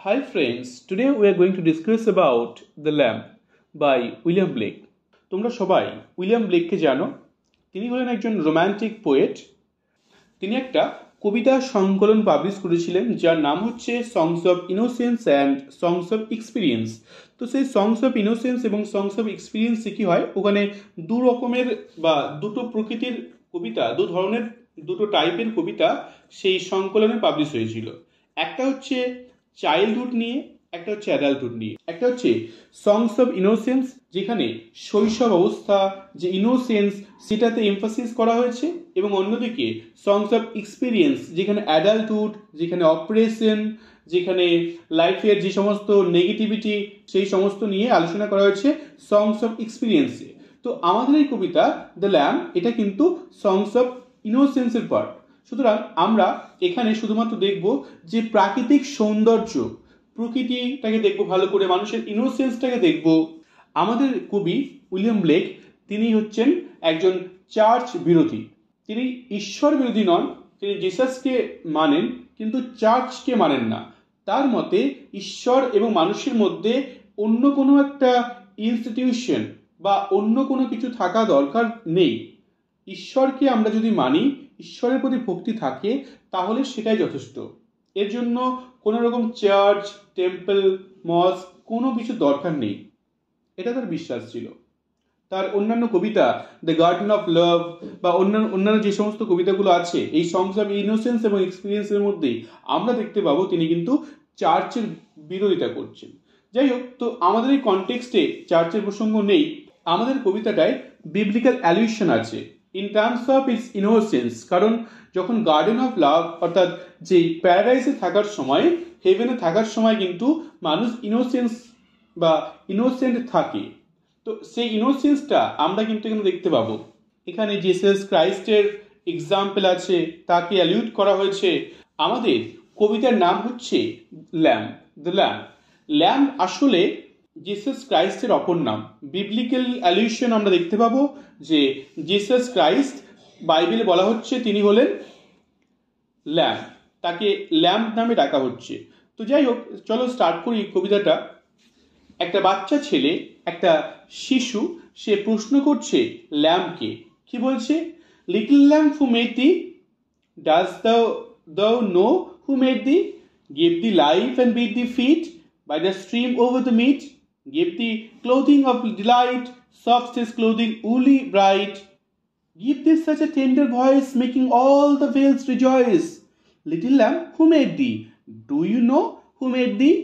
Hi friends, today we are going to discuss about The Lamb by William Blake. তোমরা সবাই William ব্লেককে জানো। তিনি হলেন একজন রোমান্টিক পোয়েট। তিনি একটা কবিতা সংকলন পাবলিশ করেছিলেন যার নাম হচ্ছে songs of innocence and songs of experience. তো সেই সংস অফ ইনোসেন্স এবং সংস অফ এক্সপিরিয়েন্সে কী হয়, ওখানে দু রকমের বা দুটো প্রকৃতির কবিতা, দু ধরনের দুটো টাইপের কবিতা সেই সংকলনে পাবলিশ হয়েছিল। একটা হচ্ছে চাইল্ডহুড নিয়ে, একটা হচ্ছে অ্যাডাল্টহুড নিয়ে। একটা হচ্ছে সংস অফ ইনোসেন্স, যেখানে শৈশব অবস্থা, যে ইনোসেন্স সেটাতে এমফাসিস করা হয়েছে, এবং অন্যদিকে সংস অফ এক্সপিরিয়েন্স, যেখানে অ্যাডাল্টহুড, যেখানে অপারেশন, যেখানে লাইফের যে সমস্ত নেগেটিভিটি সেই সমস্ত নিয়ে আলোচনা করা হয়েছে সংস অফ এক্সপিরিয়েন্সে। তো আমাদের এই কবিতা দ্য ল্যাম্ব, এটা কিন্তু সংস অফ ইনোসেন্সের পার্ট। সুতরাং আমরা এখানে শুধুমাত্র দেখব যে প্রাকৃতিক সৌন্দর্য, প্রকৃতিটাকে দেখব ভালো করে, মানুষের ইনোসেন্সটাকে দেখব। আমাদের কবি উইলিয়াম ব্লেক, তিনি হচ্ছেন একজন চার্চ বিরোধী। তিনি ঈশ্বর বিরোধী নন, তিনি জিসাসকে মানেন কিন্তু চার্চকে মানেন না। তার মতে ঈশ্বর এবং মানুষের মধ্যে অন্য কোনো একটা ইনস্টিটিউশন বা অন্য কোনো কিছু থাকা দরকার নেই। ঈশ্বরকে আমরা যদি মানি, ঈশ্বরের প্রতি ভক্তি থাকে, তাহলে সেটাই যথেষ্ট। এর জন্য কোনো রকম চার্চ, টেম্পল, মস্ক কোনো কিছু দরকার নেই, এটা তার বিশ্বাস ছিল। তার অন্যান্য কবিতা দ্য গার্ডেন অফ লাভ বা অন্যান্য যে সমস্ত কবিতাগুলো আছে এই সংস অফ ইনোসেন্স এবং এক্সপিরিয়েন্সের মধ্যেই আমরা দেখতে পাবো তিনি কিন্তু চার্চের বিরোধিতা করছেন। যাই হোক, তো আমাদের এই কনটেক্সটে চার্চের প্রসঙ্গ নেই। আমাদের কবিতাটায় বিবলিক্যাল অ্যালিউশন আছে in terms of its innocence. কারণ যখন গার্ডেন অফ লাভ অর্থাৎ যে প্যারাডাইসে থাকার সময়, হেভেনে থাকার সময় কিন্তু মানুষ ইনোসেন্স বা ইনোসেন্ট থাকে। তো সেই ইনোসেন্সটা আমরা কিন্তু এখানে দেখতে পাবো। এখানে জিসাস ক্রাইস্টের এক্সাম্পল আছে, তাকে অ্যালিউড করা হয়েছে। আমাদের কবিতার নাম হচ্ছে ল্যাম্ব, দ্য ল্যাম্ব। ল্যাম্ব আসলে জিসাস ক্রাইস্টের অপর নাম। বিবলিক্যাল অ্যালিউশন আমরা দেখতে পাবো যে জিসাস ক্রাইস্ট, বাইবেলে বলা হচ্ছে তিনি হলেন ল্যাম্ব, তাকে ল্যাম্ব নামে ডাকা হচ্ছে। তো যাই হোক, চলো স্টার্ট করি কবিতাটা। একটা বাচ্চা ছেলে, একটা শিশু, সে প্রশ্ন করছে ল্যাম্বকে। কি বলছে? Little lamb who made the, does thou know who made thee? Gave thee life and beat thee feet by the stream over the meat. Gave thee clothing of delight, softest clothing woolly bright. Give thee such a tender voice, making all the vales rejoice. Little lamb, who made thee? Do you know who made thee?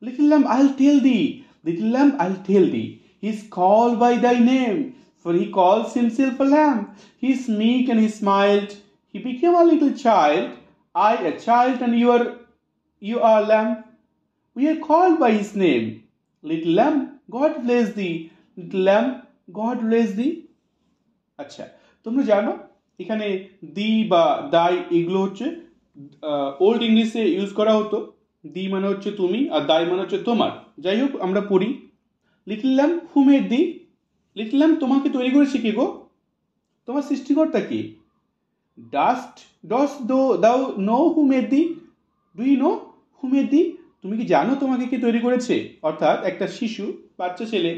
Little lamb, I'll tell thee. Little lamb, I'll tell thee. He's called by thy name, for he calls himself a lamb. He's meek and he smiled. He became a little child. I a child and you are lamb. We are called by his name. Little lamb, God bless thee. Little lamb, God bless thee. আচ্ছা, তোমরা জানো এখানে দি বা দাই এগুলো হচ্ছে old ইংলিশে use করা হতো। দি মানে হচ্ছে তুমি আর দাই মানে হচ্ছে তোমার। যাই হোক, আমরা পড়ি লিটল ল্যাম্ব হু মেড দি। লিটল ল্যাম্ব, তোমাকে তৈরি করেছে কে গো? তোমার সৃষ্টিকর্তা কে? dost thou know who made thee? Do you know who made thee? তুমি কি জানো তোমাকে কে তৈরি করেছে? অর্থাৎ একটা শিশু, বাচ্চা ছেলে,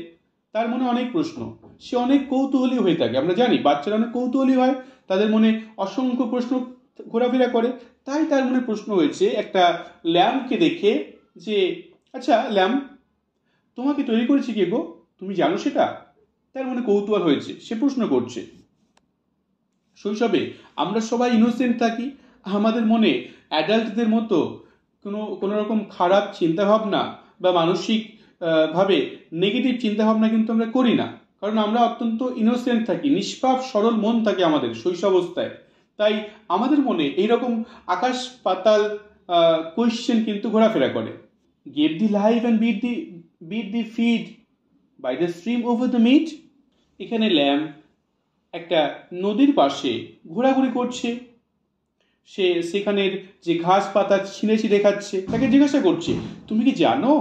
তার মনে অনেক প্রশ্ন, সে অনেক কৌতূহলী হয়ে থাকে। আমরা জানি বাচ্চারা অনেক কৌতূহলী হয়, তাদের মনে অসংখ্য প্রশ্ন ঘোরাফেরা করে। তাই তার মনে প্রশ্ন হয়েছে একটা ল্যাম্বকে দেখে যে আচ্ছা ল্যাম্ব, তোমাকে তৈরি করেছে কে গো? তুমি জানো সেটা? তার মনে কৌতূহল হয়েছে, সে প্রশ্ন করছে। শৈশবে আমরা সবাই ইনোসেন্ট থাকি, আমাদের মনে অ্যাডাল্টদের মতো কোনো রকম খারাপ চিন্তাভাবনা বা মানসিক ভাবে নেগেটিভ চিন্তাভাবনা কিন্তু আমরা করি না। কারণ আমরা অত্যন্ত ইনোসেন্ট থাকি, নিষ্পাপ সরল মন থাকে আমাদের শৈশবাবস্থায়। তাই আমাদের মনে এইরকম আকাশ পাতাল কোয়েশ্চেন কিন্তু ঘোরাফেরা করে। Gave thee life and bid thee feed by the stream over the mead. এখানে ল্যাম্ব একটা নদীর পাশে ঘোরাঘুরি করছে, সে সেখানের যে ঘাস পাতা ছিঁড়ে খাচ্ছে। তাকে জিজ্ঞাসা করছে, তুমি কি জানো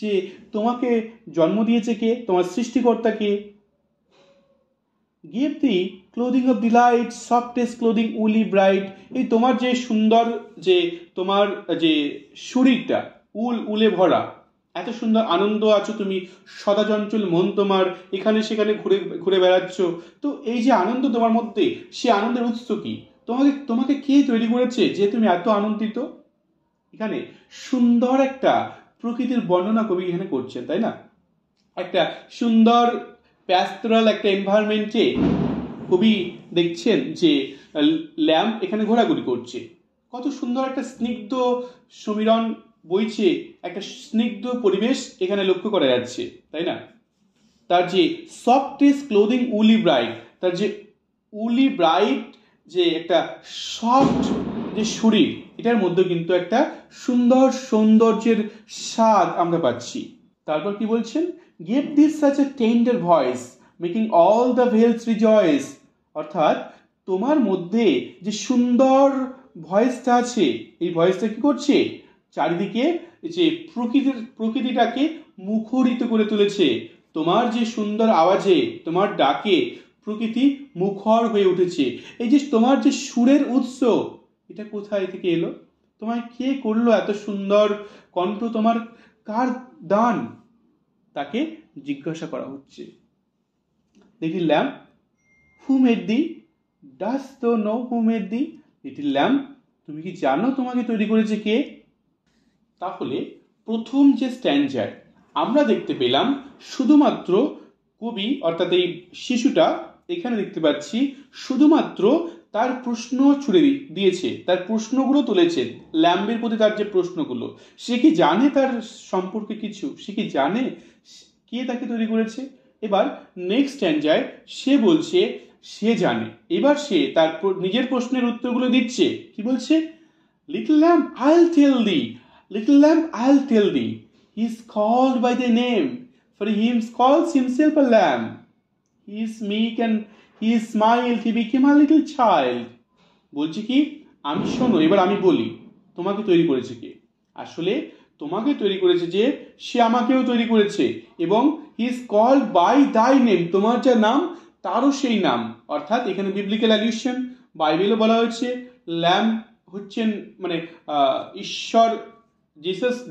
যে তোমাকে জন্ম দিয়েছে কে, তোমার সৃষ্টিকর্তা কে? Give the clothing of delight, softest clothing woolly bright. এই তোমার যে সুন্দর যে তোমার যে শরীরটা উলে ভরা, এত সুন্দর আনন্দ আছো তুমি, সদা চঞ্চল মন তোমার, এখানে সেখানে ঘুরে ঘুরে বেড়াচ্ছ। তো এই যে আনন্দ তোমার মধ্যে, সে আনন্দের উৎস কি? তোমাকে তোমাকে কে তৈরি করেছে যে তুমি এত আনন্দিত? এখানে সুন্দর একটা প্রকৃতির বর্ণনা কবি এখানে করছেন, তাই না? একটা সুন্দর প্যাস্টোরাল একটা এনভায়রনমেন্টে কবি দেখছেন যে ল্যাম্প এখানে ঘোরাঘুরি করছে। কত সুন্দর একটা স্নিগ্ধ সমীরণ বইছে, একটা স্নিগ্ধ পরিবেশ এখানে লক্ষ্য করা যাচ্ছে, তাই না? তার যে সফটেস্ট ক্লোদিং উলি ব্রাইট, তার যে উলি ব্রাইট যে একটা সফট যে শরীর, এটার মধ্যে কিন্তু একটা সুন্দর সৌন্দর্যের স্বাদ আমরা পাচ্ছি। তারপর কি বলছেন? Give this such a tender voice making all the ভেলস rejoice. অর্থাৎ তোমার মধ্যে যে সুন্দর ভয়েসটা আছে, এই ভয়েসটা কি করছে? চারিদিকে যে প্রকৃতিটাকে মুখরিত করে তুলেছে। তোমার যে সুন্দর আওয়াজে, তোমার ডাকে প্রকৃতি মুখর হয়ে উঠেছে। এই যে তোমার যে সুরের উৎস, এটা কোথায় থেকে এলো? তোমায় কে করলো এত সুন্দর কণ্ঠ? তোমার কার দান? তাকে জিজ্ঞাসা করা হচ্ছে। Little lamb, who made thee? Dost thou know who made thee? Little lamb, তুমি কি জানো তোমাকে তৈরি করেছে কে? তাহলে প্রথম যে স্ট্যান্ডায় আমরা দেখতে পেলাম শুধুমাত্র কবি অর্থাৎ এই শিশুটা এখানে দেখতে পাচ্ছি শুধুমাত্র তার প্রশ্ন ছুড়ে দিয়েছে, তার প্রশ্নগুলো তুলেছে, ল্যাম্বের প্রতি তার যে প্রশ্নগুলো। সে কি জানে তার সম্পর্কে কিছু? সে কি জানে কে তাকে তৈরি করেছে? এবার নেক্সট স্ট্যান্ডায় সে বলছে সে জানে। এবার সে তার নিজের প্রশ্নের উত্তরগুলো দিচ্ছে। কি বলছে? Little lamp, I'll tell thee. Little lamb, I'll tell thee. He is called by the name, for he calls himself a lamb. He is meek and he smiled, he became a little child. বলছি কি, আমি শোনো, এবার আমি বলি তোমাকে তৈরি করেছে কে। আসলে তোমাকে তৈরি করেছে যে সে আমাকেও তৈরি করেছে, এবং হি ইজ কল্ড বাই দাই নেম, তোমার যা নাম তারও সেই নাম। অর্থাৎ এখানে বিবলিক্যাল অ্যালিউশন, বাইবেলও বলা হয়েছে ল্যাম্ব হচ্ছেন মানে ঈশ্বর,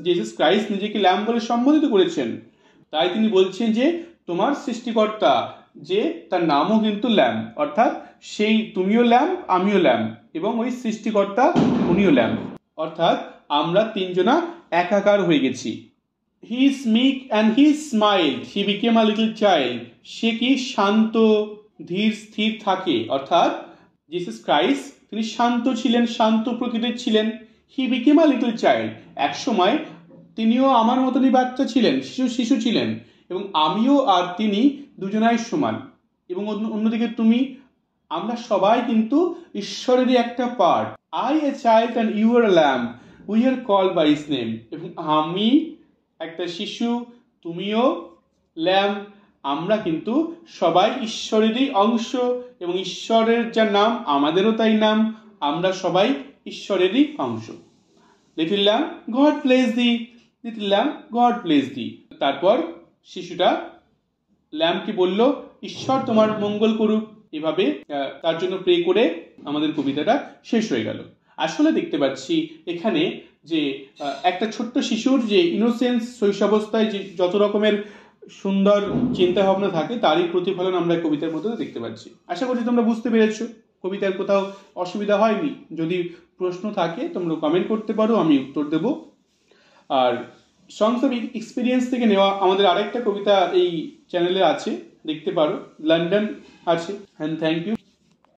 জিসাস ক্রাইস্ট নিজেকে ল্যাম্ব বলে সম্বোধিত করেছেন। তাই তিনি বলছেন যে তোমার সৃষ্টিকর্তা যে তার নামও কিন্তু ল্যাম্ব, অর্থাৎ সেই তুমিও ল্যাম্ব, আমিও ল্যাম্ব, এবং ওই সৃষ্টিকর্তা উনিও ল্যাম্ব। অর্থাৎ আমরা তিনজনা একাকার হয়ে গেছি। He is meek and he smiled, he became a little child. সে কি শান্ত, ধীর স্থির থাকে, অর্থাৎ জিসাস ক্রাইস্ট তিনি শান্ত ছিলেন, শান্ত প্রকৃতির ছিলেন। হি বিকেম আ লিটল চাইল্ড, এক সময় তিনিও আমার মতনই বাচ্চা ছিলেন, শিশু ছিলেন, এবং আমিও আর তিনি দুজনাই সমান। এবং অন্যদিকে তুমি, আমরা সবাই কিন্তু ঈশ্বরেরই একটা part. I a child and you are lamb, we are called by his name. এবং আমি একটা শিশু, তুমিও ল্যাম্ব, আমরা কিন্তু সবাই ঈশ্বরেরই অংশ, এবং ঈশ্বরের যা নাম আমাদেরও তাই নাম, আমরা সবাই ঈশ্বরেরই অংশ। লিটল ল্যাম্ব, গড ব্লেস দি। লিটল ল্যাম্ব, গড ব্লেস দি। তারপর শিশুটা ল্যাম্বকে বলল, ঈশ্বর তোমার মঙ্গল করুক। এভাবে তার জন্য প্রে করে আমাদের কবিতাটা শেষ হয়ে গেল। আসলে দেখতে পাচ্ছি এখানে যে একটা ছোট্ট শিশুর যে ইনোসেন্স, শৈশবাবস্থায় যে যত রকমের সুন্দর চিন্তা ভাবনা থাকে তারই প্রতিফলন আমরা কবিতার মধ্যে দেখতে পাচ্ছি। আশা করছি তোমরা বুঝতে পেরেছো, কবিতার কোথাও অসুবিধা হয়নি। যদি প্রশ্ন থাকে তোমরা কমেন্ট করতে পারো, আমি উত্তর দেব। আর সংস অফ এক্সপিরিয়েন্স থেকে নেওয়া আমাদের আরেকটা কবিতা এই চ্যানেলে আছে, দেখতে পারো, লন্ডন আছে। And thank you.